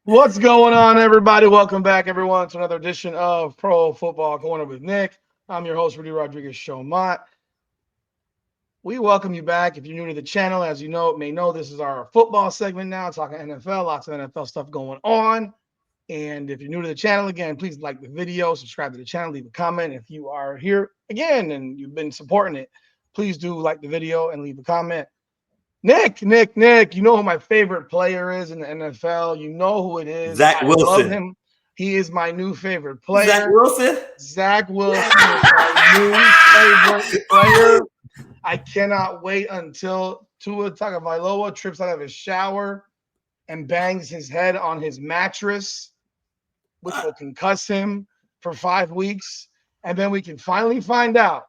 What's going on, everybody? Welcome back, everyone, to another edition of Pro Football Corner with Nick. I'm your host, Rudy Rodriguez Showmont. We welcome you back. If you're new to the channel, as you may know, this is our football segment now, talking NFL, lots of NFL stuff going on. And if you're new to the channel, again, please like the video, subscribe to the channel, leave a comment. If you are here again and you've been supporting it, please do like the video and leave a comment. Nick, you know who my favorite player is in the NFL. You know who it is. Zach I love Wilson. him. He is my new favorite Zach player. Wilson. Zach Wilson is my new favorite player. I cannot wait until Tua Tagovailoa trips out of his shower and bangs his head on his mattress, which will concuss him for 5 weeks. And then we can finally find out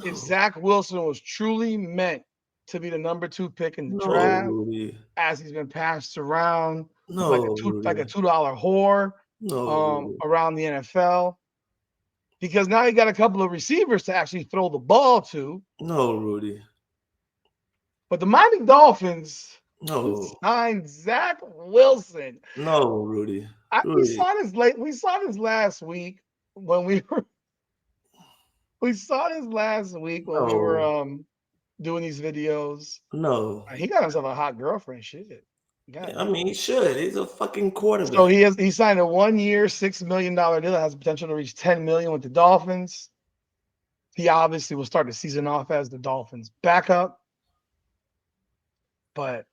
if Zach Wilson was truly meant to be the number 2 pick in the draft, Rudy. as he's been passed around No, like a $2 whore around the NFL. Because now you got a couple of receivers to actually throw the ball to. No, Rudy. But the Miami Dolphins signed Zach Wilson. No, Rudy. We saw this last week when we were doing these videos. No. He got himself a hot girlfriend. Shit. I mean, he should. He's a fucking quarterback. So he signed a 1-year, $6 million deal that has the potential to reach $10 million with the Dolphins. He obviously will start the season off as the Dolphins' backup. But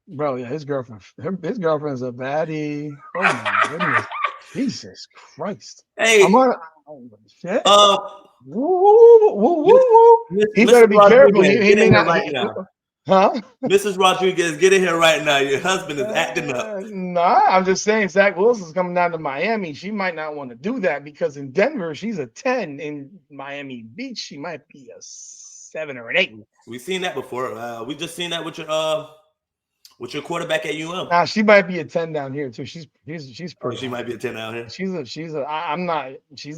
bro, yeah, his girlfriend's a baddie. Oh my goodness. Jesus Christ. Hey. Shit. He better be careful. He may not right now. Huh? Mrs. Rodriguez, get in here right now. Your husband is acting up. Nah, I'm just saying Zach Wilson's coming down to Miami. She might not want to do that because in Denver, she's a 10. In Miami Beach, she might be a 7 or an 8. We've seen that before. We just seen that with your quarterback at UM. Nah, she might be a 10 down here too. She's pretty. She might be a 10 down here. She's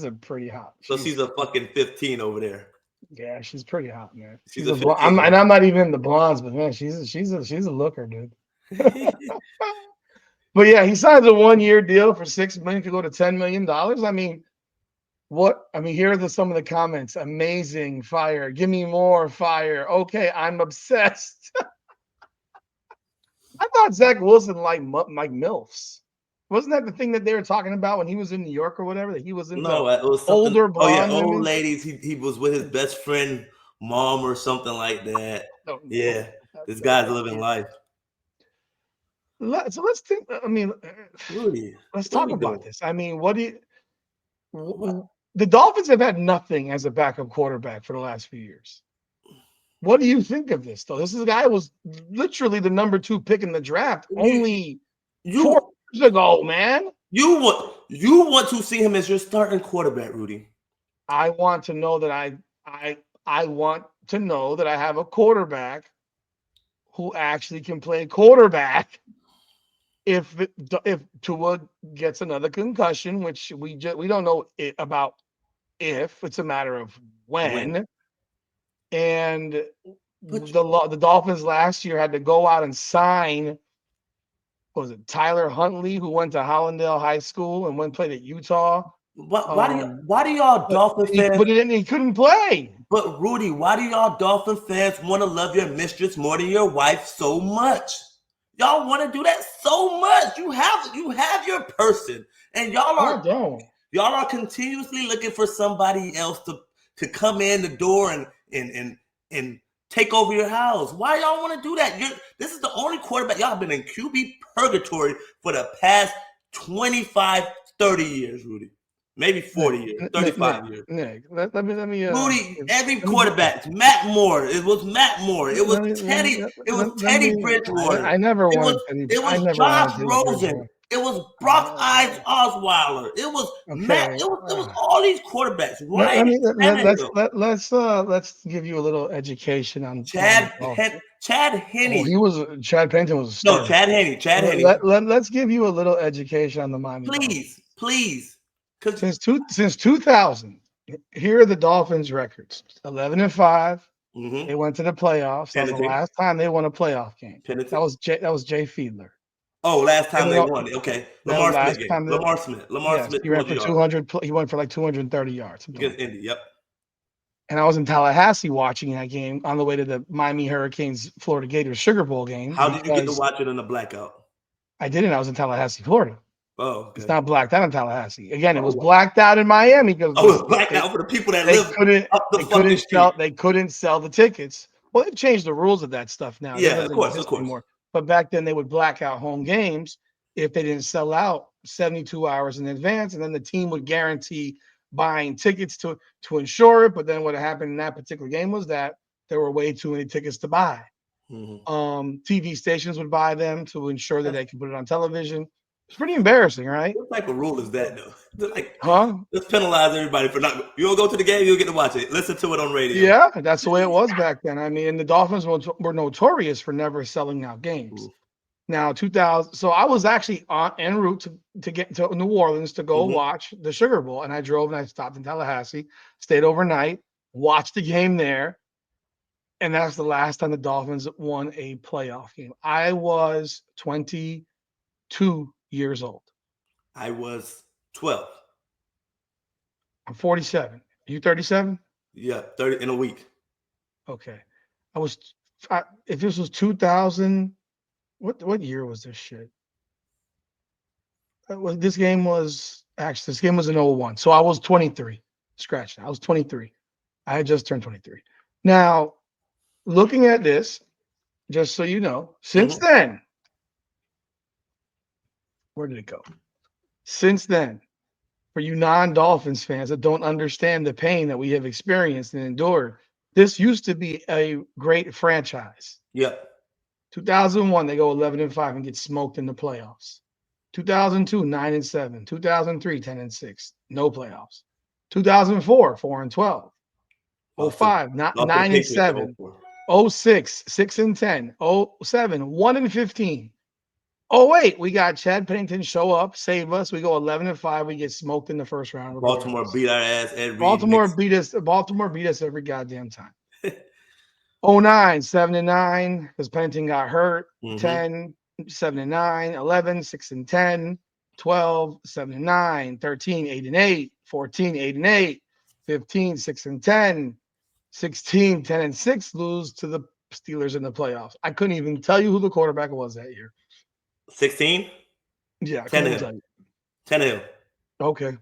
a pretty hot. She's a fucking 15 over there. Yeah, she's pretty hot, man. She's a I'm not even in the blondes, but man, she's a looker, dude. But yeah, he signs a 1-year deal for $6 million to go to $10 million. I mean, here are some of the comments. Amazing, fire. Give me more, fire. Okay, I'm obsessed. I thought Zach Wilson liked MILFs. Wasn't that the thing that they were talking about when he was in New York or whatever? That he was in older blonde old women? ladies. He was with his best friend mom or something like that. Yeah, this guy's living life. So let's think. I mean, Rudy, let's talk about this. I mean, the Dolphins have had nothing as a backup quarterback for the last few years. What do you think of this, though? This guy was literally the number 2 pick in the draft only 4 years ago, man. You want to see him as your starting quarterback, Rudy? I want to know that I want to know that I have a quarterback who actually can play quarterback. If Tua gets another concussion, which we don't know about if, it's a matter of when. And the Dolphins last year had to go out and sign, what was it, Tyler Huntley, who went to Hollandale High School and went and played at Utah. Why do y'all Dolphin fans? But he couldn't play. But Rudy, why do y'all Dolphin fans want to love your mistress more than your wife so much? Y'all want to do that so much. You have your person, and y'all are continuously looking for somebody else to come in the door and take over your house. Why y'all want to do that? This is the only quarterback. Y'all have been in QB purgatory for the past 25, 30 years, Rudy. Maybe 40 years, 35 years. Nick, let me. Rudy, every quarterback. Matt Moore. It was Matt Moore. It was Teddy. It was Teddy Bridgewater. I never wanted Teddy. It was Josh Rosen. It was Brock Osweiler. It was Matt. It was all these quarterbacks. Right? Let's give you a little education on Chad Henne. Chad Pennington was a star. No, Chad Henne. Let's give you a little education on the Miami. Please. Since 2000, here are the Dolphins' records: 11-5, Mm-hmm. They went to the playoffs. That was the last time they won a playoff game. Penalty. That was Jay Fiedler. Oh, last time they won. Okay. Lamar Smith game. Lamar Smith. Yes, he ran for 200. He went for like 230 yards. Against Indy. Yep. And I was in Tallahassee watching that game on the way to the Miami Hurricanes Florida Gators Sugar Bowl game. How did you get to watch it in the blackout? I didn't. I was in Tallahassee, Florida. Oh, okay. It's not blacked out in Tallahassee. Again, it was blacked out in Miami because it was blacked out for the people that live up the fucking street. They couldn't sell the tickets. Well, they've changed the rules of that stuff now. Yeah, of course. Anymore. But back then, they would black out home games if they didn't sell out 72 hours in advance, and then the team would guarantee buying tickets to ensure it. But then what happened in that particular game was that there were way too many tickets to buy. Mm-hmm. TV stations would buy them to ensure that they could put it on television. It's pretty embarrassing, right? What type of rule is that, though? Let's penalize everybody for not. You don't go to the game, you'll get to watch it. Listen to it on radio. Yeah, that's the way it was back then. I mean, the Dolphins were notorious for never selling out games. Now, 2000. So I was actually en route to get to New Orleans to go watch the Sugar Bowl, and I drove and I stopped in Tallahassee, stayed overnight, watched the game there, and that's the last time the Dolphins won a playoff game. I was 22 years old. I was 12. I'm 47. Are you 37? Yeah, 30 in a week. Okay. If this was 2000, what year was this shit? This game was in 01. So I was 23. Scratch that. I was 23. I had just turned 23. Now, looking at this, just so you know, since then, where did it go? Since then, for you non-Dolphins fans that don't understand the pain that we have experienced and endured, this used to be a great franchise. Yep. 2001, they go 11-5 and get smoked in the playoffs. 2002, 9-7. 2003, 10-6, no playoffs. 2004, 4-12. 05, 9-7. 06, 6-10. 07, 1-15. Oh, wait, we got Chad Pennington show up, save us. We go 11-5. We get smoked in the first round. Baltimore beat our ass every Baltimore beat us every goddamn time. 09, 7-9, because Pennington got hurt. 10, 7-9, 11, 6-10, 12, 7-9, 13, 8-8, 14, 8-8, 15, 6-10, 16, 10-6, lose to the Steelers in the playoffs. I couldn't even tell you who the quarterback was that year. 16? Yeah. Tannehill. Okay.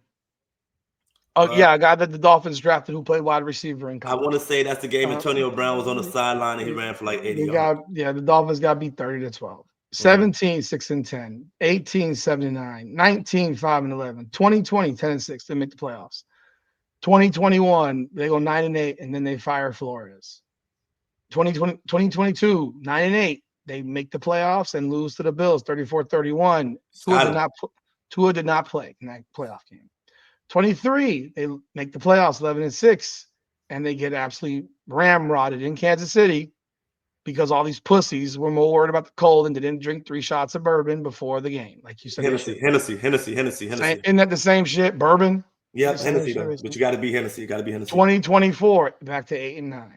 Oh, yeah, a guy that the Dolphins drafted who played wide receiver in college. I want to say that's the game Antonio Brown was on the sideline and he ran for like 80 yards. The Dolphins got beat 30-12. 17, 6-10. 18, 7-9. 19, 5-11. 2020, 10-6. They make the playoffs. 2021, they go 9-8, and then they fire Flores. 2022, 9-8. They make the playoffs and lose to the Bills, 34-31. Tua did not play in that playoff game. 23, they make the playoffs, 11-6, and they get absolutely ramrodded in Kansas City because all these pussies were more worried about the cold and didn't drink 3 shots of bourbon before the game, like you said. Hennessy. Isn't that the same shit? Bourbon? Yeah, Hennessy, though. But you got to be Hennessy. You got to be Hennessy. 2024, back to 8-9.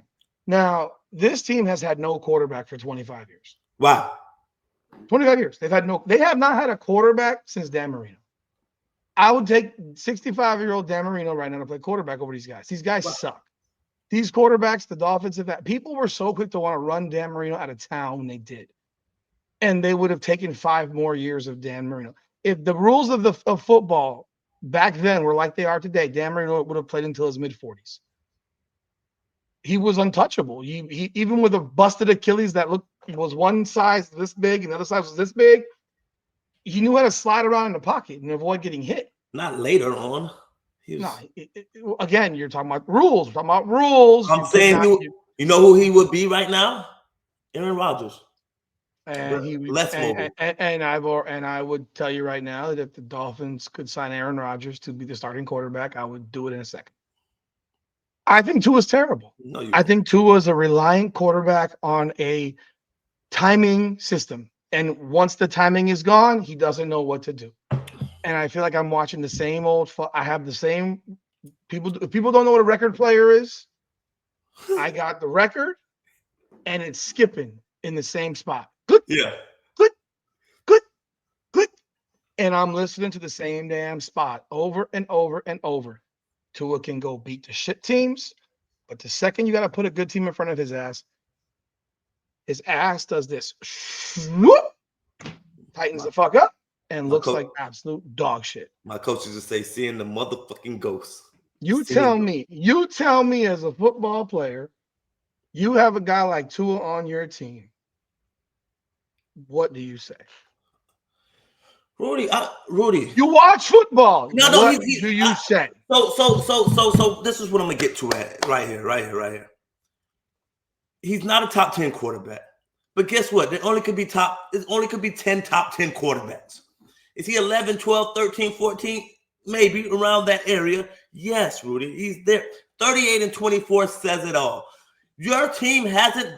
Now, this team has had no quarterback for 25 years. Wow. 25 years. They have not had a quarterback since Dan Marino. I would take 65-year-old Dan Marino right now to play quarterback over these guys. These guys suck. These quarterbacks, the Dolphins have had. People were so quick to want to run Dan Marino out of town when they did. And they would have taken 5 more years of Dan Marino. If the rules of football back then were like they are today, Dan Marino would have played until his mid-40s. He was untouchable. He even with a busted Achilles that was one size this big and the other size was this big, he knew how to slide around in the pocket and avoid getting hit. Not later on. Again, you're talking about rules. We're talking about rules. I'm saying you know who he would be right now? Aaron Rodgers. And he less mobile. And I would tell you right now that if the Dolphins could sign Aaron Rodgers to be the starting quarterback, I would do it in a second. I think Tua's terrible. I think Tua is a reliant quarterback on a timing system. And once the timing is gone, he doesn't know what to do. And I feel like I'm watching the same old. I have the same people. If people don't know what a record player is, I got the record, and it's skipping in the same spot. Click, Yeah. click, click, click. And I'm listening to the same damn spot over and over and over. Tua can go beat the shit teams, but the second you got to put a good team in front of his ass does this. Whoop, tightens the fuck up and looks like absolute dog shit. My coach used to say, seeing the motherfucking ghost. You tell me as a football player, you have a guy like Tua on your team. What do you say? Rudy, you watch football. No, what do you say? So this is what I'm gonna get to right here. He's not a top 10 quarterback, but guess what? It only could be 10 top 10 quarterbacks. Is he 11, 12, 13, 14? Maybe around that area. Yes, Rudy, he's there. 38-24 says it all. Your team hasn't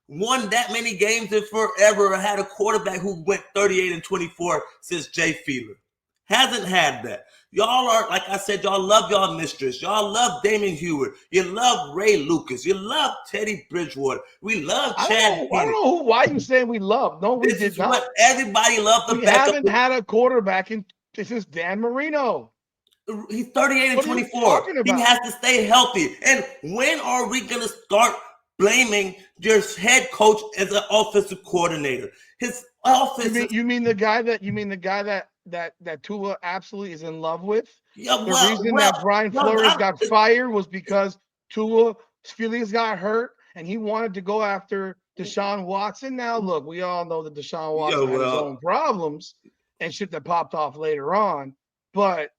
won that many games in forever or had a quarterback who went 38-24 since Jay Fiedler. Hasn't had that. Y'all are, like I said, y'all love y'all mistress. Y'all love Damon Heward. You love Ray Lucas. You love Teddy Bridgewater. We love Chad. I don't know why you saying we love. No, we did not. What everybody loved. We haven't had a quarterback since Dan Marino. He's 38-24. He has to stay healthy. And when are we going to start blaming your head coach as an offensive coordinator? His offense. You mean the guy that Tua absolutely is in love with? Yeah, the reason that Brian Flores got fired was because Tua's feelings got hurt and he wanted to go after Deshaun Watson. Now, look, we all know that Deshaun Watson had his own problems and shit that popped off later on. But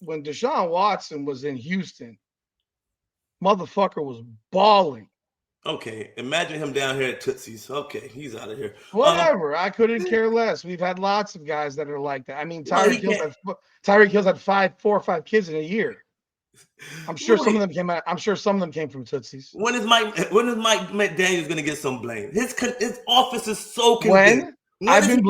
when Deshaun Watson was in Houston, motherfucker was balling. Okay, imagine him down here at Tootsie's. Okay, he's out of here. Whatever. I couldn't care less. We've had lots of guys that are like that. I mean, Tyreek Hill's had 4 or 5 kids in a year. I'm sure some of them came out. I'm sure some of them came from Tootsie's. When is Mike McDaniels going to get some blame? His office is so condemned. I've been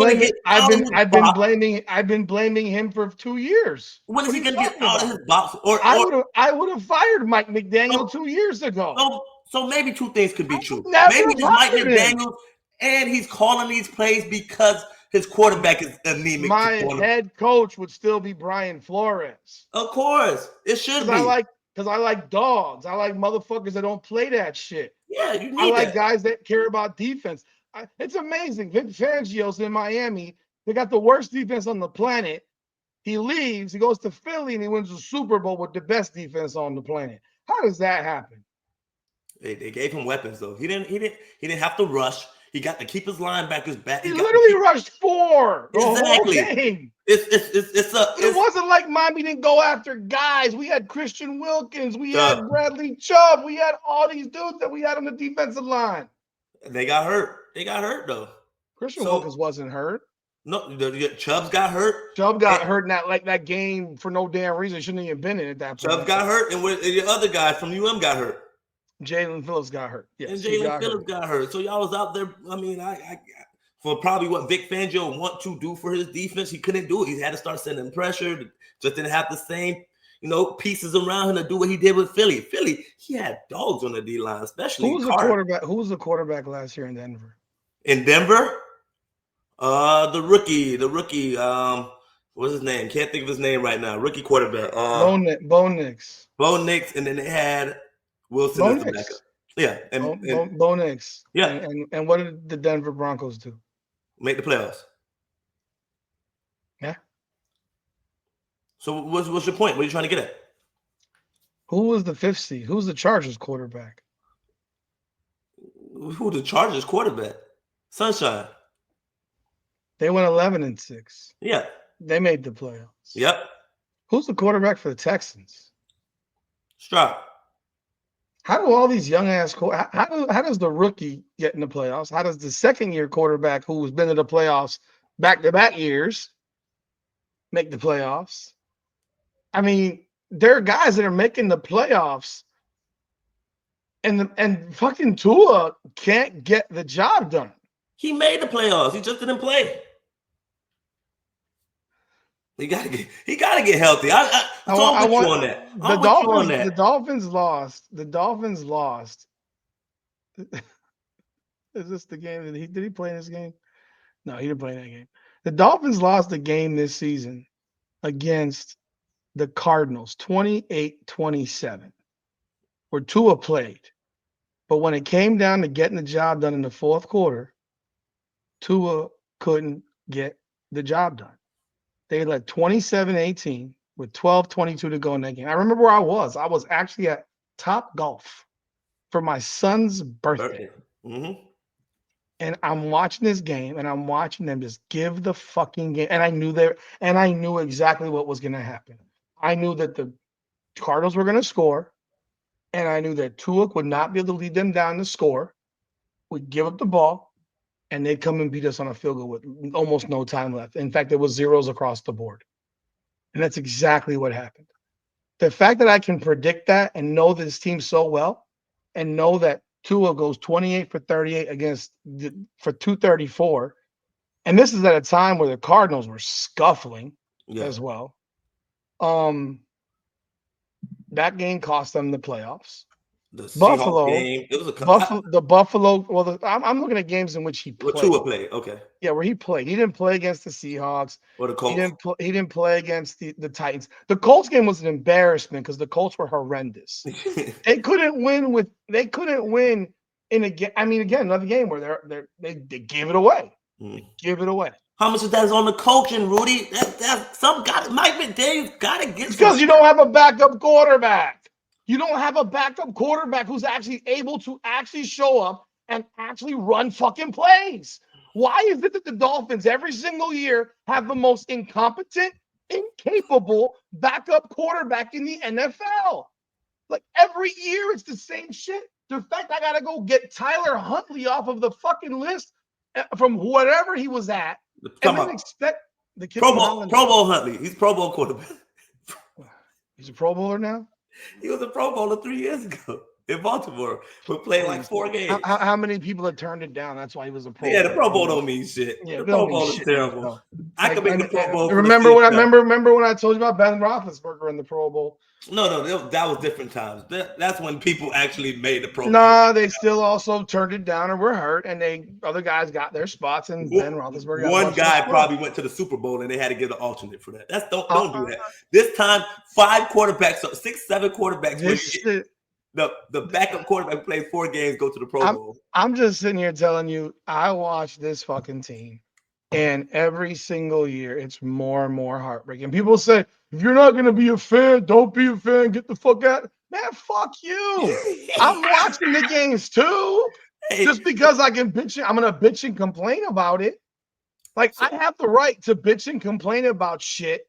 blaming him for 2 years. When is he going to get out of his box? I would have fired Mike McDaniel 2 years ago. So maybe 2 things could be true. Maybe it's Mike McDaniel, and he's calling these plays because his quarterback is anemic. My head coach would still be Brian Flores. Of course, it should be. Because I like dogs. I like motherfuckers that don't play that shit. Yeah, you need I like guys that care about defense. It's amazing. Vic Fangio's in Miami. They got the worst defense on the planet. He leaves. He goes to Philly and he wins the Super Bowl with the best defense on the planet. How does that happen? They gave him weapons though. He didn't have to rush. He got to keep his linebackers back. He literally rushed 4 the exactly. whole game. It wasn't like Miami didn't go after guys. We had Christian Wilkins. We had Bradley Chubb. We had all these dudes that we had on the defensive line. They got hurt. They got hurt though. Christian Wilkins wasn't hurt. No, Chubb got hurt. Chubb got hurt in that game for no damn reason. Shouldn't have even been in at that point. Chubb got hurt, and the other guy from got hurt. Jalen Phillips got hurt. Yes, and Jalen Phillips got hurt. So y'all was out there. I mean, I for probably what Vic Fangio want to do for his defense, he couldn't do it. He had to start sending pressure. Just didn't have the same, pieces around him to do what he did with Philly. Philly, he had dogs on the D line, especially. Who was the quarterback last year in Denver? In Denver, the rookie. What's his name? Can't think of his name right now. Rookie quarterback. Bo Nix. Bo Nix, and then they had Wilson as the backup. Yeah, and Bo Nix. Yeah, and what did the Denver Broncos do? Make the playoffs. Yeah. So what's your point? What are you trying to get at? Who was the 5th seed? Who's the Chargers quarterback? Who the Chargers quarterback? Sunshine. They went 11-6. Yeah. They made the playoffs. Yep. Who's the quarterback for the Texans? Stroud. How do all these young ass how does the rookie get in the playoffs? How does the second-year quarterback who's been in the playoffs back-to-back years make the playoffs? I mean, there are guys that are making the playoffs, and fucking Tua can't get the job done. He made the playoffs. He just didn't play. He gotta get healthy. So I'm with you on that. I'm with you on that. The Dolphins lost. The Dolphins lost. Is this the game? Did he play in this game? No, he didn't play in that game. The Dolphins lost the game this season against the Cardinals 28-27, where Tua played. But when it came down to getting the job done in the fourth quarter, Tua couldn't get the job done. They led 27-18 with 12:22 to go in that game. I remember where I was. I was actually at Top Golf for my son's birthday. Mm-hmm. And I'm watching this game, and I'm watching them just give the fucking game. And I knew exactly what was going to happen. I knew that the Cardinals were going to score, and I knew that Tua would not be able to lead them down to score. We'd give up the ball, and they'd come and beat us on a field goal with almost no time left. In fact, there was zeros across the board. And that's exactly what happened. The fact that I can predict that and know this team so well, and know that Tua goes 28 for 38 for 234. And this is at a time where the Cardinals were scuffling as well. That game cost them the playoffs. The Buffalo game. It was Buffalo. Well, I'm looking at games in which he played. Tua played. Okay. Yeah, where he played. He didn't play against the Seahawks. Or the Colts. He didn't play against the Titans. The Colts game was an embarrassment because the Colts were horrendous. They couldn't win in a game. I mean, again, another game where they gave it away. They give it away. How much of that is on the coaching, Rudy? Mike McDaniel's got to get. It's because you don't have a backup quarterback. You don't have a backup quarterback who's actually able to actually show up and actually run fucking plays. Why is it that the Dolphins every single year have the most incompetent, incapable backup quarterback in the NFL? Like every year, it's the same shit. The fact I got to go get Tyler Huntley off of the fucking list from whatever he was at, and then expect the kid Pro Bowl Huntley. He's Pro Bowl quarterback. He's a Pro Bowler now? He was a Pro Bowler 3 years ago in Baltimore. We played like 4 games. How many people have turned it down? That's why he was a Pro Bowler. Yeah, the Pro Bowl don't mean shit. Yeah, the Pro Bowl is terrible. No. I could make the Pro Bowl. Remember when I told you about Ben Roethlisberger in the Pro Bowl? No, that was different times. That's when people actually made the Pro Bowl. No, they still also turned it down or were hurt, and other guys got their spots, and Ben Roethlisberger. One guy probably went to the Super Bowl, and they had to get an alternate for that. Don't do that. This time, 5 quarterbacks, 6, 7 quarterbacks. The backup quarterback played 4 games, go to the Pro Bowl. I'm just sitting here telling you, I watch this fucking team, and every single year it's more and more heartbreaking. People say, if you're not going to be a fan, don't be a fan. Get the fuck out. Man, fuck you. I'm watching the games too. Just because I can bitch, I'm going to bitch and complain about it. Like, I have the right to bitch and complain about shit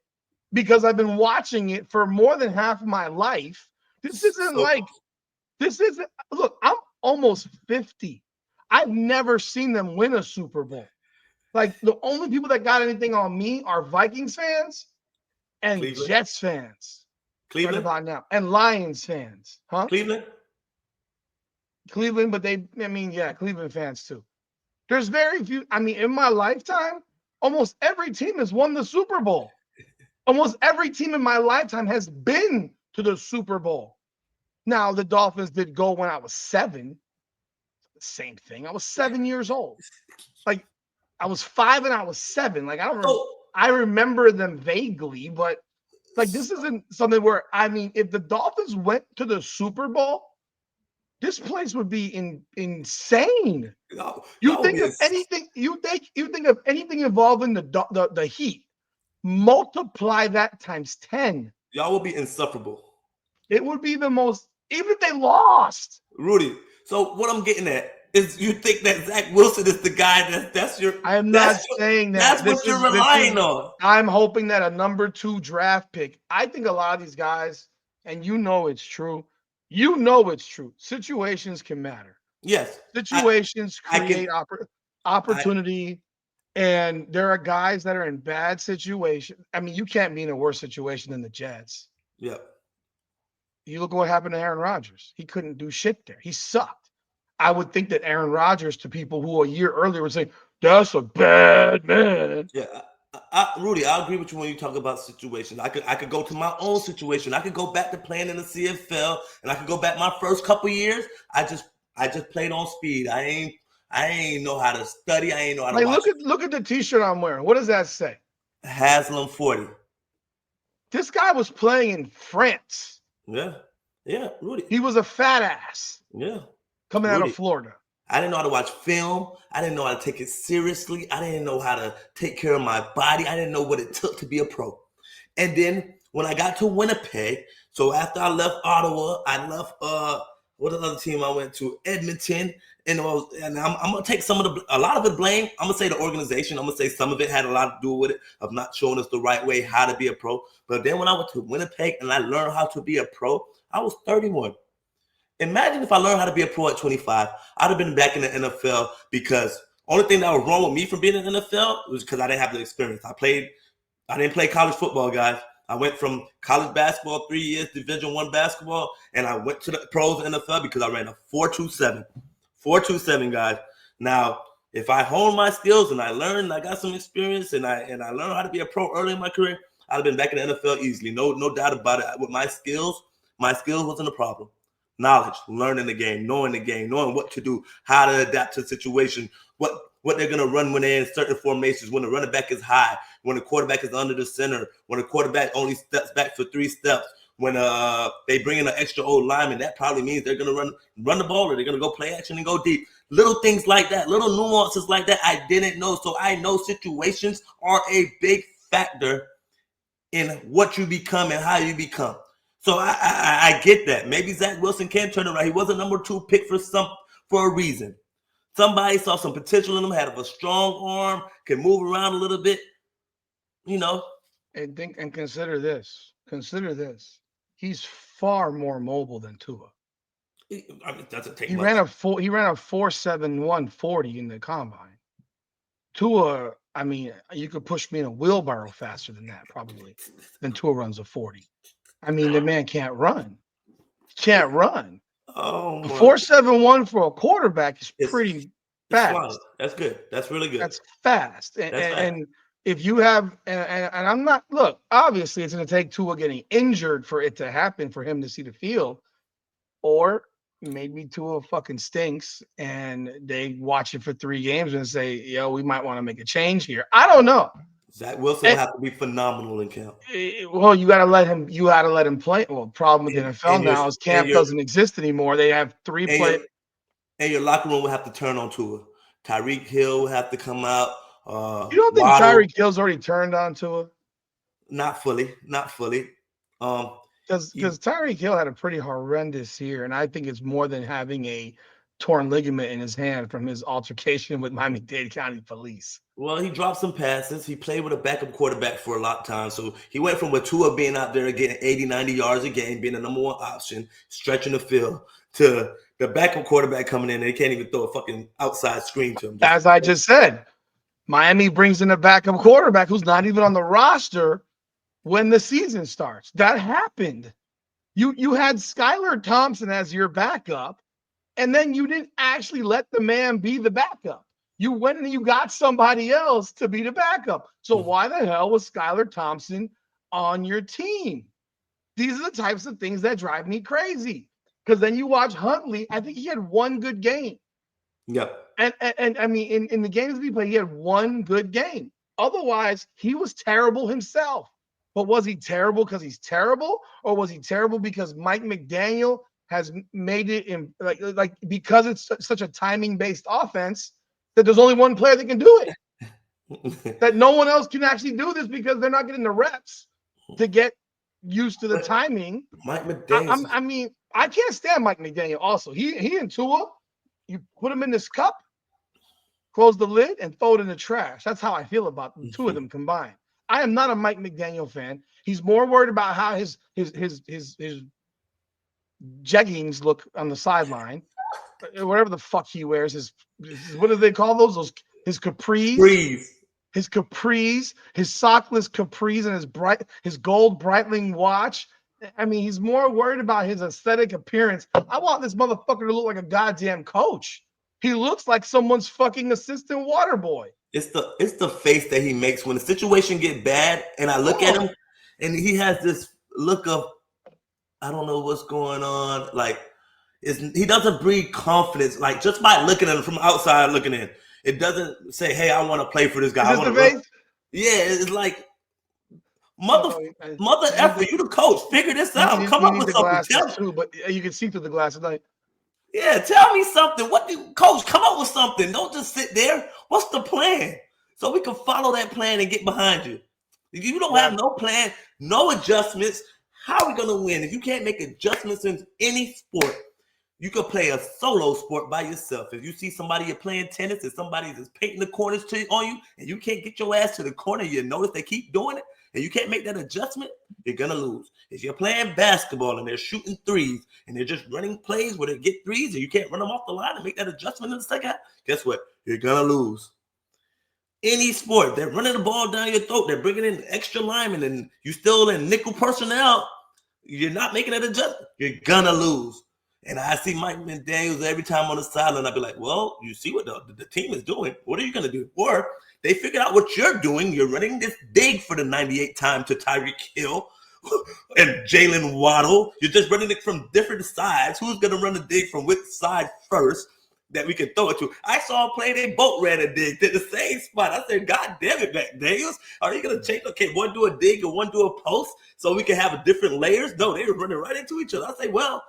because I've been watching it for more than half of my life. Look, I'm almost 50. I've never seen them win a Super Bowl. Like, the only people that got anything on me are Vikings fans and Cleveland. Jets fans. Cleveland? Right about now. And Lions fans. Huh? Cleveland, but Cleveland fans too. There's very few. I mean, in my lifetime, almost every team has won the Super Bowl. Almost every team in my lifetime has been to the Super Bowl. Now, the Dolphins did go when I was 7. Same thing. I was 7 years old. Like, I was 5 and I was 7. Like, I don't remember. I remember them vaguely, but like, this isn't something where, I mean, if the Dolphins went to the Super Bowl, this place would be insane. You think of anything involving the Heat, multiply that times 10. Y'all will be insufferable. It would be the most, even if they lost. Rudy, so what I'm getting at is you think that Zach Wilson is the guy that's your. I am not saying that. That's what you're relying on. I'm hoping that a number 2 draft pick. I think a lot of these guys, and you know it's true. You know it's true. Situations can matter. Yes. Situations create opportunity. And there are guys that are in bad situations. I mean, you can't be in a worse situation than the Jets. Yep. You look at what happened to Aaron Rodgers. He couldn't do shit there. He sucked. I would think that Aaron Rodgers, to people who a year earlier would say, that's a bad man. Yeah. Rudy, I agree with you when you talk about situations. I could go to my own situation. I could go back to playing in the CFL, and I could go back my first couple years. I just played on speed. I ain't know how to study. I ain't know how to watch. Look at the T-shirt I'm wearing. What does that say? Haslam 40. This guy was playing in France. Yeah, Rudy. He was a fat ass. Yeah, coming Rudy, out of Florida. I didn't know how to watch film. I didn't know how to take it seriously. I didn't know how to take care of my body. I didn't know what it took to be a pro. And then when I got to Winnipeg, so after I left Ottawa, I left what another team I went to? Edmonton. And I'm gonna take a lot of the blame. I'm gonna say the organization. I'm gonna say some of it had a lot to do with it of not showing us the right way how to be a pro. But then when I went to Winnipeg and I learned how to be a pro, I was 31. Imagine if I learned how to be a pro at 25. I'd have been back in the NFL because only thing that was wrong with me from being in the NFL was because I didn't have the experience. I didn't play college football, guys. I went from college basketball, 3 years, Division I basketball, and I went to the pros in the NFL because I ran a 4.27. 4.27, guys. Now, if I honed my skills and I learned, I got some experience, and I learned how to be a pro early in my career, I'd have been back in the NFL easily. No doubt about it. With my skills wasn't a problem. Knowledge, learning the game, knowing what to do, how to adapt to the situation, what they're going to run when they're in certain formations, when the running back is high, when the quarterback is under the center, when the quarterback only steps back for 3 steps, when they bring in an extra old lineman, that probably means they're going to run the ball or they're going to go play action and go deep. Little things like that, little nuances like that I didn't know. So I know situations are a big factor in what you become and how you become. So I get that. Maybe Zach Wilson can turn around. He was a number 2 pick for a reason. Somebody saw some potential in him, had a strong arm, can move around a little bit, And consider this. He's far more mobile than Tua. I mean, doesn't take he much. ran a 4.71 40 in the combine. Tua, I mean, you could push me in a wheelbarrow faster than that, probably, than Tua runs a 40. I mean, the man can't run. Can't run. Oh, 4.71 for a quarterback is pretty fast. That's good. That's really good. That's fast. And if you have, and I'm not, look, obviously it's going to take Tua getting injured for it to happen for him to see the field, or maybe Tua fucking stinks and they watch it for 3 games and say, yo, we might want to make a change here. I don't know. Zach Wilson will have to be phenomenal in camp. Well, you got to let him play. Well, problem with the NFL now is camp doesn't exist anymore. They have 3 players. And your locker room will have to turn on Tua. Tyreek Hill will have to come out. You don't think Tyreek Hill's already turned on Tua? Not fully. Because Tyreek Hill had a pretty horrendous year, and I think it's more than having a torn ligament in his hand from his altercation with Miami-Dade County Police. Well, he dropped some passes. He played with a backup quarterback for a lot of time. So he went from Tua being out there getting 80, 90 yards a game, being the number 1 option, stretching the field, to the backup quarterback coming in and they can't even throw a fucking outside screen to him. As I just said, Miami brings in a backup quarterback who's not even on the roster when the season starts. That happened. You had Skylar Thompson as your backup, and then you didn't actually let the man be the backup. You went and you got somebody else to be the backup. So why the hell was Skylar Thompson on your team? These are the types of things that drive me crazy. Because then you watch Huntley, I think he had 1 good game. Yep. And I mean, in the games that he played, he had 1 good game. Otherwise, he was terrible himself. But was he terrible because he's terrible? Or was he terrible because Mike McDaniel has made it in like because it's such a timing-based offense that there's only one player that can do it? That no one else can actually do this because they're not getting the reps to get used to the timing. Mike McDaniel. I mean, I can't stand Mike McDaniel also. He and Tua, you put them in this cup, close the lid, and throw it in the trash. That's how I feel about the 2 of them combined. I am not a Mike McDaniel fan. He's more worried about how his jeggings look on the sideline, whatever the fuck he wears. His what do they call those? His capris. His capris, his sockless capris, and his gold Breitling watch. I mean, he's more worried about his aesthetic appearance. I want this motherfucker to look like a goddamn coach. He looks like someone's fucking assistant water boy. It's the face that he makes when the situation get bad, and I look at him, and he has this look of, I don't know what's going on. Like, he doesn't breed confidence. Like, just by looking at him from outside looking in, it doesn't say, "Hey, I want to play for this guy." Is this the face? Yeah, it's like mother effer. You the coach. Figure this out. Come up with something. Glasses too, but you can see through the glasses. Like, yeah, tell me something. Coach, come up with something. Don't just sit there. What's the plan? So we can follow that plan and get behind you. If you don't have no plan, no adjustments, how are we going to win? If you can't make adjustments in any sport, you could play a solo sport by yourself. If you see somebody you're playing tennis and somebody is painting the corners on you and you can't get your ass to the corner, you notice they keep doing it, and you can't make that adjustment, you're going to lose. If you're playing basketball and they're shooting threes and they're just running plays where they get threes and you can't run them off the line and make that adjustment in the second half, guess what? You're going to lose. Any sport, they're running the ball down your throat, they're bringing in extra linemen, and you still in nickel personnel, you're not making that adjustment, you're going to lose. And I see Mike McDaniels every time on the sideline. I'd be like, well, you see what the team is doing. What are you going to do? Or they figured out what you're doing. You're running this dig for the 98 time to Tyreek Hill and Jalen Waddle. You're just running it from different sides. Who's going to run the dig from which side first that we can throw it to? I saw a play, they both ran a dig to the same spot. I said, God damn it, McDaniels. Are you going to change? Okay, one do a dig and one do a post so we can have different layers? No, they were running right into each other. I say, well,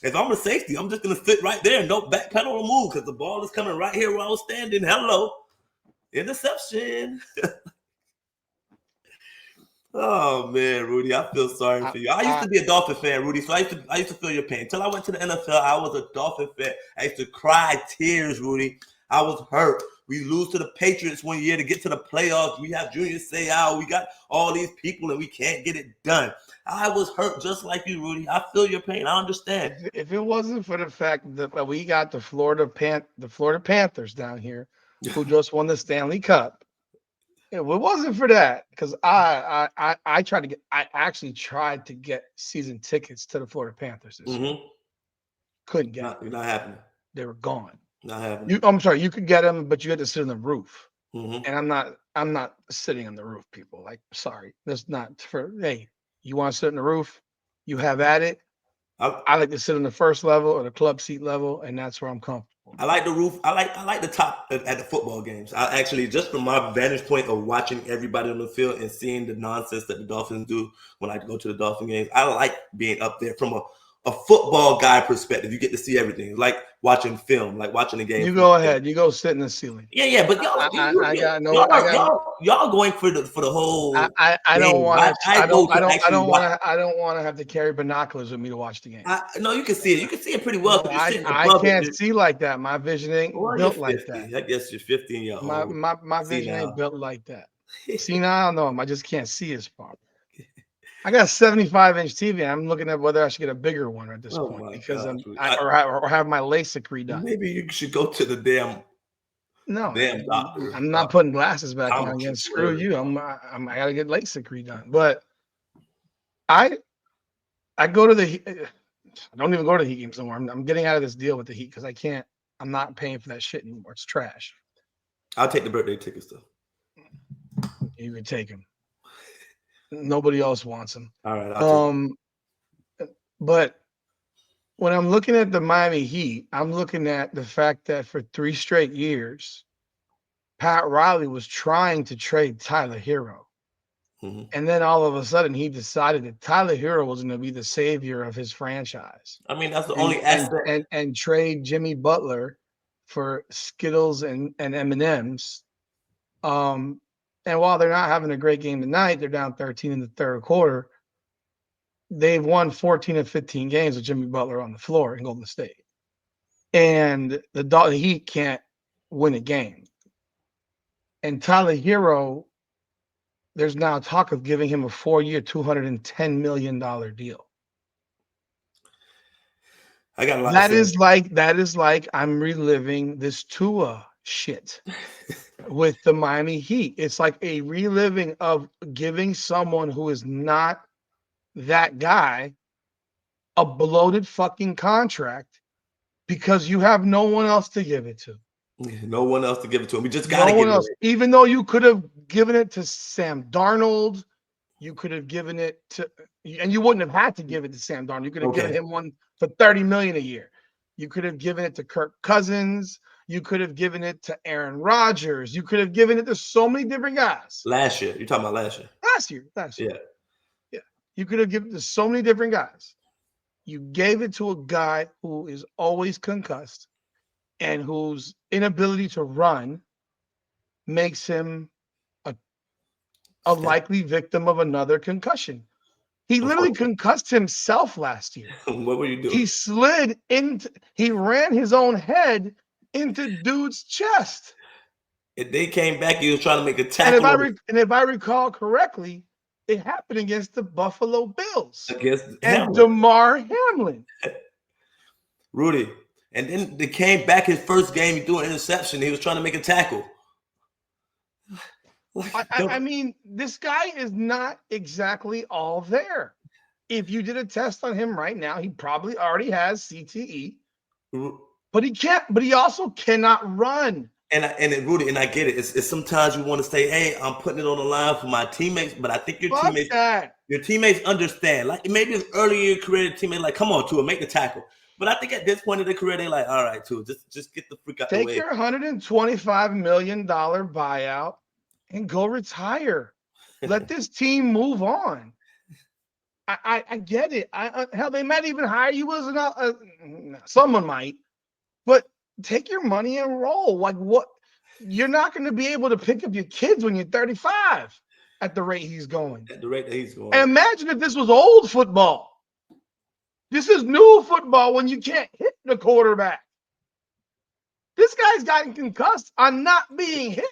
if I'm a safety, I'm just going to sit right there and don't backpedal or move because the ball is coming right here where I was standing. Hello. Interception. Oh, man, Rudy, I feel sorry for you. I used to be a Dolphin fan, Rudy, so I used to feel your pain. Until I went to the NFL, I was a Dolphin fan. I used to cry tears, Rudy. I was hurt. We lose to the Patriots one year to get to the playoffs. We have Junior Seau. We got all these people, and we can't get it done. I was hurt just like you, Rudy. I feel your pain. I understand. If it wasn't for the fact that we got the Florida Panthers down here, who just won the Stanley Cup, if it wasn't for that, because I actually tried to get season tickets to the Florida Panthers this year. Couldn't get them. Not happening. They were gone. Not happening. I'm sorry, you could get them, but you had to sit on the roof. And I'm not sitting on the roof, people. Like, sorry, that's not for. Hey, you want to sit on the roof? You have at it. I like to sit on the first level or the club seat level, and that's where I'm comfortable. I like the roof. I like the top at the football games. I actually, just from my vantage point of watching everybody on the field and seeing the nonsense that the Dolphins do when I go to the Dolphin games, I like being up there from a football guy perspective. You get to see everything, like watching film, like watching the game. You go ahead. You go sit in the ceiling. Yeah, but y'all going for the whole. I don't want to. I don't want to have to carry binoculars with me to watch the game. No, you can see it. You can see it pretty well. I can't see like that. My vision ain't built like that. I guess you're 15 years old. My vision ain't built like that. See, now I don't know. I just can't see as far. I got a 75-inch TV. I'm looking at whether I should get a bigger one at this point because or have my LASIK redone. Maybe you should go to the damn doctor. I'm not putting glasses back on again. Screw you. I gotta get LASIK redone. But I go to the. I don't even go to the Heat games anymore. I'm getting out of this deal with the Heat because I can't. I'm not paying for that shit anymore. It's trash. I'll take the birthday tickets though. You can take them. Nobody else wants them. All right. But when I'm looking at the Miami Heat, I'm looking at the fact that for 3 straight years, Pat Riley was trying to trade Tyler Hero. And then all of a sudden he decided that Tyler Hero was going to be the savior of his franchise. I mean, that's the only aspect. And trade Jimmy Butler for Skittles and M&Ms. And while they're not having a great game tonight, they're down 13 in the third quarter. They've won 14 of 15 games with Jimmy Butler on the floor in Golden State. And the Heat can't win a game. And Tyler Hero, there's now talk of giving him a 4-year, $210 million deal. I got a lot. That is like I'm reliving this Tua shit with the Miami Heat. It's like a reliving of giving someone who is not that guy a bloated fucking contract because you have no one else to give it to. No one else to give it to him. We just No gotta one give it else. away. Even though you could have given it to Sam Darnold, you could have given it to, and you wouldn't have had to give it to Sam Darnold. You could have given him one for $30 million a year. You could have given it to Kirk Cousins. You could have given it to Aaron Rodgers. You could have given it to so many different guys. Last year. You're talking about last year. Last year. Yeah. You could have given it to so many different guys. You gave it to a guy who is always concussed and whose inability to run makes him a likely victim of another concussion. He literally concussed himself last year. What were you doing? He ran his own head into dude's chest. If they came back, he was trying to make a tackle. And if I recall correctly, it happened against the Buffalo Bills. And DeMar Hamlin. Rudy. And then they came back his first game, he threw an interception. He was trying to make a tackle. I mean, this guy is not exactly all there. If you did a test on him right now, he probably already has CTE. But he can't. But he also cannot run. And Rudy, and I get it. It's sometimes you want to say, "Hey, I'm putting it on the line for my teammates," but I think your teammates understand. Like maybe it's early in your career, teammate like, "Come on, Tua, make the tackle." But I think at this point in the career, they're like, "All right, Tua, just get the freak out the way. Take your $125 million buyout and go retire. Let this team move on." I get it. Hell, they might even hire you as someone might, but take your money and roll. Like what? You're not going to be able to pick up your kids when you're 35 at the rate he's going. At the rate that he's going. And imagine if this was old football. This is new football when you can't hit the quarterback. This guy's gotten concussed on not being hit.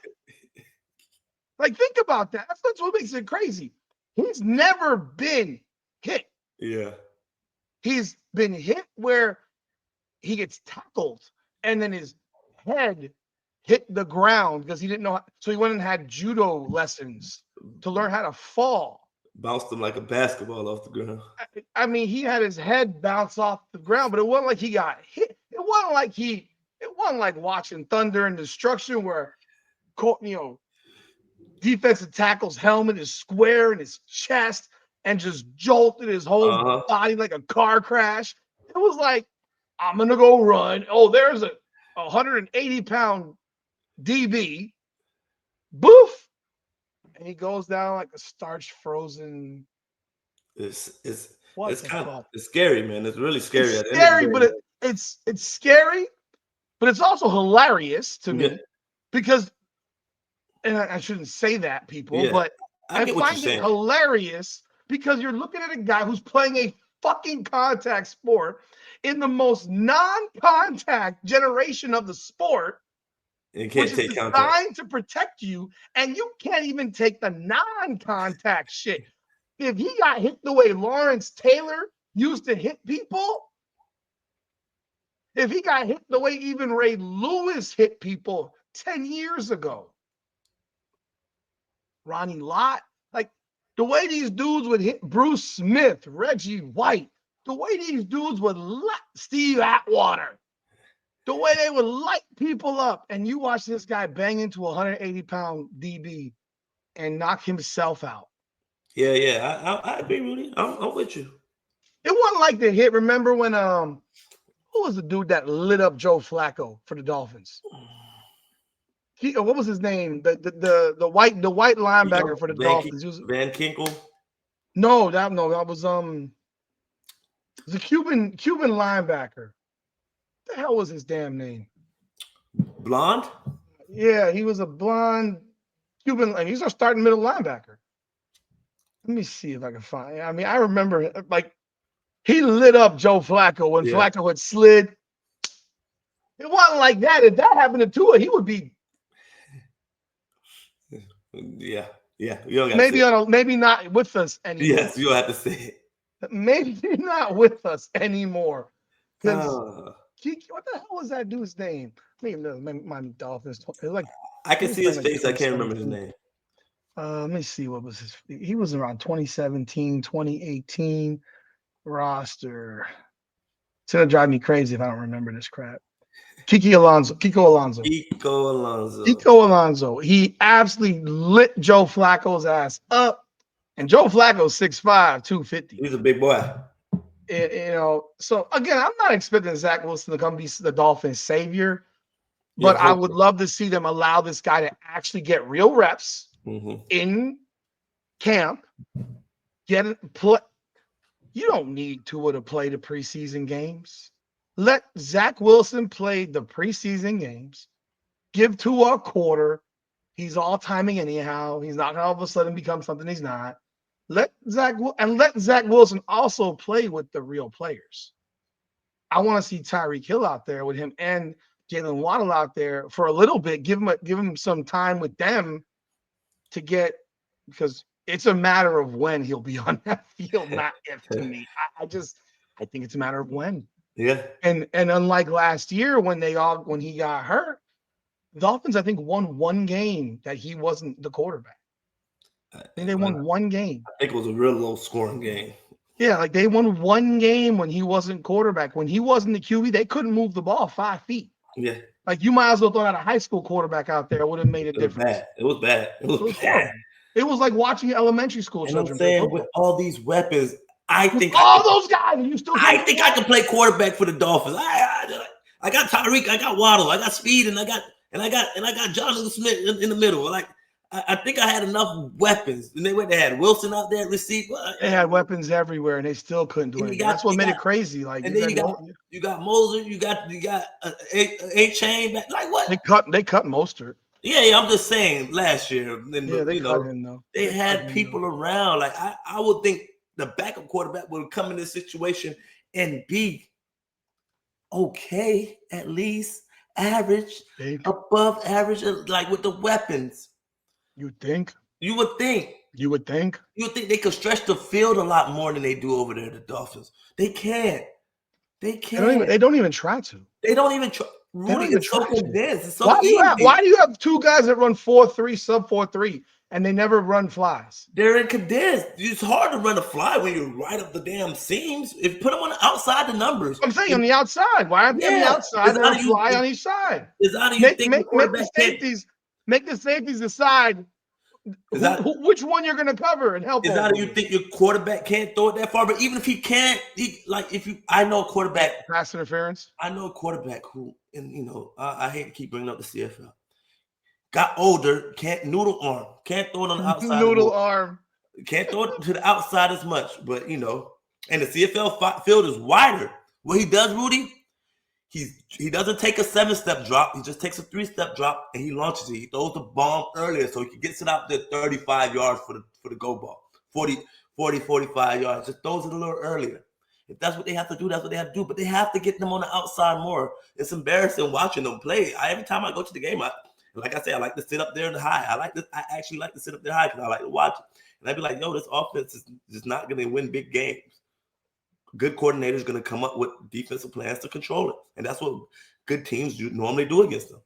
Like, think about that. That's what makes it crazy. He's never been hit. Yeah. He's been hit where he gets tackled and then his head hit the ground because he didn't know. So he went and had judo lessons to learn how to fall. Bounced him like a basketball off the ground. I mean, he had his head bounce off the ground, but it wasn't like he got hit. It wasn't like watching Thunder and Destruction where, defensive tackle's helmet is square in his chest and just jolted his whole body like a car crash. It was like, I'm going to go run. Oh, there's a 180-pound DB. Boof. And he goes down like a starch frozen. It's scary, man. It's really scary. It's scary, but it's scary, but it's also hilarious to me because, and I shouldn't say that, people, but I find it hilarious because you're looking at a guy who's playing a fucking contact sport in the most non-contact generation of the sport, which is designed to protect you, and you can't even take the non-contact shit. If he got hit the way Lawrence Taylor used to hit people, if he got hit the way even Ray Lewis hit people 10 years ago, Ronnie Lott, like the way these dudes would hit Bruce Smith, Reggie White, the way these dudes would light Steve Atwater, the way they would light people up, and you watch this guy bang into a 180-pound DB and knock himself out. Yeah, I agree, Rudy. I'm with you. It wasn't like the hit. Remember when who was the dude that lit up Joe Flacco for the Dolphins? What was his name? The white linebacker for the Dolphins. Van Kinkle? No, that was the Cuban linebacker. What the hell was his damn name? Blonde? Yeah, he was a blonde Cuban, and he's a starting middle linebacker. Let me see if I can find. I mean, I remember like he lit up Joe Flacco when Flacco had slid. It wasn't like that. If that happened to Tua, he would be. Yeah. Maybe not with us anymore. Yes, you'll have to say it. Maybe not with us anymore. Because what the hell was that dude's name? Miami Dolphins. Like I can see his face. I can't remember his name. Let me see what was his. He was around 2017, 2018 roster. It's gonna drive me crazy if I don't remember this crap. Kiko Alonso. He absolutely lit Joe Flacco's ass up. And Joe Flacco's 6'5", 250. He's a big boy. So again, I'm not expecting Zach Wilson to come be the Dolphins' savior, but I would love to see them allow this guy to actually get real reps in camp. Play. You don't need Tua to play the preseason games. Let Zach Wilson play the preseason games. Give Tua a quarter. He's all timing anyhow. He's not going to all of a sudden become something he's not. Let Zach Wilson also play with the real players. I want to see Tyreek Hill out there with him and Jalen Waddle out there for a little bit. Give him some time with them to get, because it's a matter of when he'll be on that field, not if. To me, I think it's a matter of when. Yeah. And unlike last year when he got hurt, the Dolphins I think won one game that he wasn't the quarterback. I think they won one game. I think it was a real low scoring game. Yeah, like they won one game when he wasn't quarterback. When he wasn't the QB, they couldn't move the ball 5 feet. Yeah. Like you might as well throw out a high school quarterback out there. It would have made a difference. It was bad. It was bad. It was like watching elementary school children. I'm saying with all these weapons, I think those guys, you still. I think I can play quarterback for the Dolphins. I got Tyreek, I got Waddle, I got speed, and I got Jonathan Smith in the middle. Like I think I had enough weapons. And they had Wilson out there at receiver. They had weapons everywhere, and they still couldn't do anything. That's what made it crazy. Like, and then you got Moser, you got a chain back. Like what? They cut Mostert. Yeah, I'm just saying. Last year, they cut him though. They had people around. Like I would think the backup quarterback would come in this situation and be okay, at least average, above average, like with the weapons. You think? You would think. You would think they could stretch the field a lot more than they do over there, the Dolphins. They can't. They don't even try to. They don't even try. Rudy, it's so condensed. It's so why do you have two guys that run 4.3, sub 4.3, and they never run flies? They're in condensed. It's hard to run a fly when you're right up the damn seams. If you put them on the outside, the numbers. I'm saying on the outside. Why aren't they on the outside and fly on each side? Make the safeties decide which one you're going to cover and help. Is that how you think your quarterback can't throw it that far? But even if he can't, I know a quarterback. Pass interference. I know a quarterback who, and I hate to keep bringing up the CFL. Got older, can't noodle arm, can't throw it on the outside. Noodle arm. Can't throw it to the outside as much, but and the CFL field is wider. What he does, Rudy, he doesn't take a 7-step drop. He just takes a 3-step drop and he launches it. He throws the bomb earlier so he gets it out there 35 yards for the go ball. 40, 45 yards. Just throws it a little earlier. If that's what they have to do, that's what they have to do. But they have to get them on the outside more. It's embarrassing watching them play. Every time I go to the game, like I say, I like to sit up there in the high. I actually like to sit up there high because I like to watch it. And I'd be like, this offense is just not going to win big games. Good coordinators going to come up with defensive plans to control it. And that's what good teams normally do against them.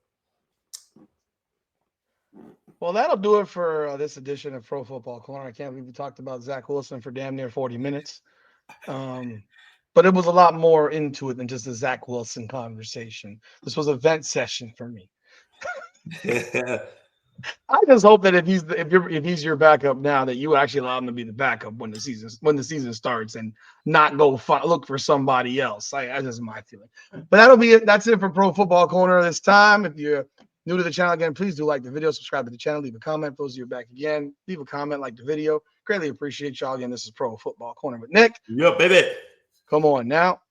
Well, that'll do it for this edition of Pro Football Corner. I can't believe we talked about Zach Wilson for damn near 40 minutes. But it was a lot more into it than just a Zach Wilson conversation. This was a vent session for me. I just hope that if he's your backup now, that you actually allow him to be the backup when the season starts and not go look for somebody else. That's just my feeling. But that'll be it. That's it for Pro Football Corner this time. If you're new to the channel again, please do like the video, subscribe to the channel, leave a comment. For those of you back again, leave a comment, like the video. Greatly appreciate y'all. Again, this is Pro Football Corner with Nick. Yo, baby. Come on now.